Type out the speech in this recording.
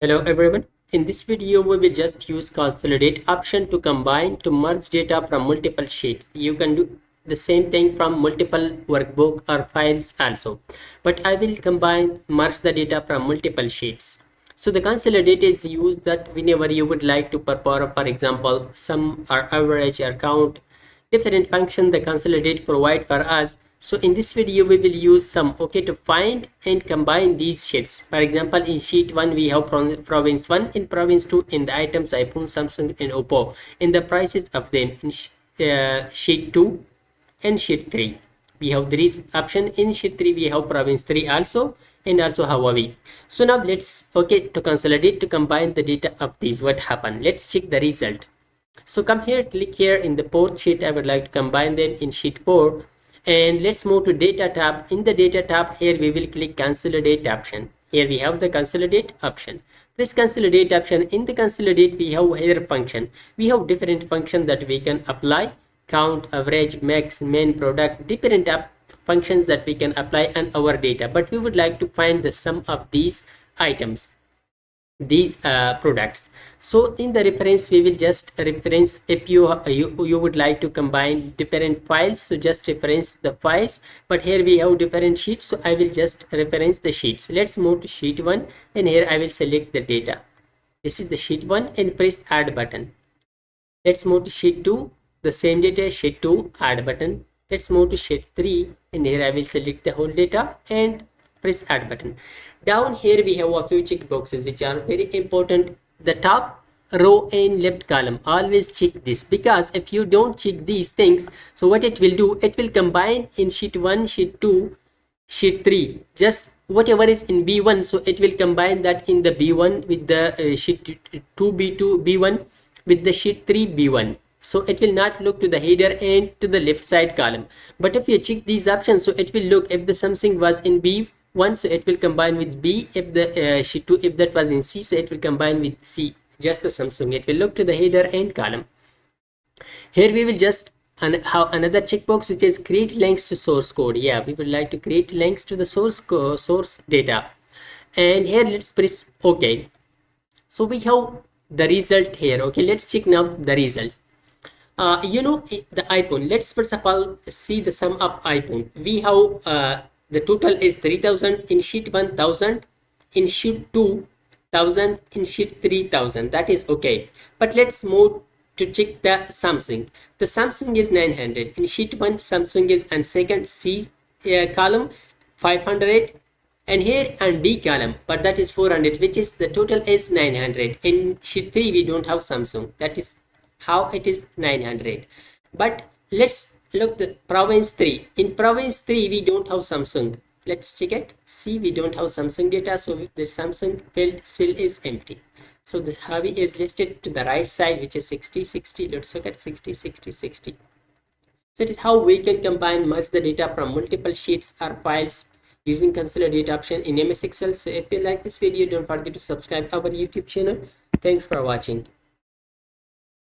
Hello everyone. In this video, we will just use consolidate option to combine to merge data from multiple sheets. You can do the same thing from multiple workbook or files also, but I will combine merge the data from multiple sheets. So the consolidate is used that whenever you would like to perform, for example, sum or average or count different function the consolidate provide for us. So in this video we will use some to find and combine these sheets. For example, in sheet 1 we have province 1, in province 2 in the items iPhone, Samsung and Oppo, in the prices of them in sheet 2 and sheet 3 we have these option. In sheet 3 we have province 3 also, and also Huawei. So now let's to consolidate to combine the data of these. What happened? Let's check the result. So come here, click here in the fourth sheet. I would like to combine them in sheet 4, and let's move to data tab. In the data tab, here we will click consolidate option. Here we have the consolidate option. Press consolidate option. In the consolidate we have here function. We have different function that we can apply: count, average, max, min, product, different functions that we can apply on our data. But we would like to find the sum of these items, these products. So in the reference we will just reference. If you would like to combine different files, so just reference the files, but here we have different sheets, so I will just reference the sheets. Let's move to sheet 1, and here I will select the data. This is the sheet 1, and press add button. Let's move to sheet 2, the same data, sheet 2, add button. Let's move to sheet 3, and here I will select the whole data and press add button. Down here we have a few check boxes which are very important. The top row and left column, always check this, because if you don't check these things, so what it will do, it will combine in sheet 1, sheet 2, sheet 3, just whatever is in B1, so it will combine that in the B1 with the sheet 2 B2 B1 with the sheet 3 B1. So it will not look to the header and to the left side column. But if you check these options, so it will look if the something was in B1, so it will combine with B. If the sheet 2, if that was in C, so it will combine with C, just the Samsung. It will look to the header and column. Here we will just have another checkbox which is create links to source code. Yeah, we would like to create links to the source data, and here let's press OK. So we have the result here. Okay, let's check now the result. The iPhone, let's first of all see the sum of iPhone. We have the total is 3000 in sheet 1000, in sheet 2000, in sheet 3000. That is okay. But let's move to check the Samsung. The Samsung is 900 in sheet 1. Samsung is and second C column 500, and here and D column, but that is 400, which is the total is 900. In sheet 3 we don't have Samsung, that is how it is 900. But let's look the province 3. In province 3 we don't have Samsung. Let's check it. See, we don't have Samsung data, so the Samsung field still is empty. So the Huawei is listed to the right side, which is 60 60. Let's look at 60 60 60. So it is how we can combine merge the data from multiple sheets or files using consolidate option in MS Excel. So if you like this video, don't forget to subscribe our YouTube channel. Thanks for watching.